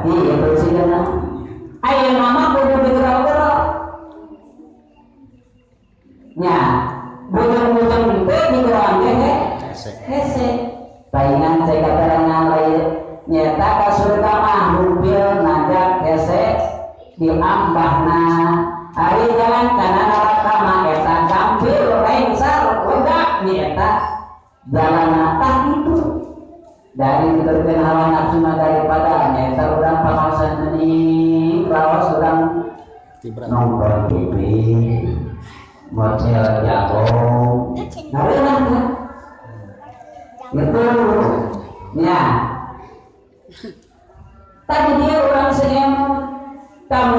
iya bersihnya ayo mama kudu digerok-gerok nya bujang-bujang itu digerok hese palingan saya katakan lain nyata ka surga mah mobil najak hese diambahna hari jalan kana neraka mah eta gampil rengsar ledak nyata jalan natah itu dari terkena hawa nafsu daripada nyata urang pangaosan geuning raos urang nongkrong TV model jagung ngareunah kan gitu ya tadi dia orang senyum kamu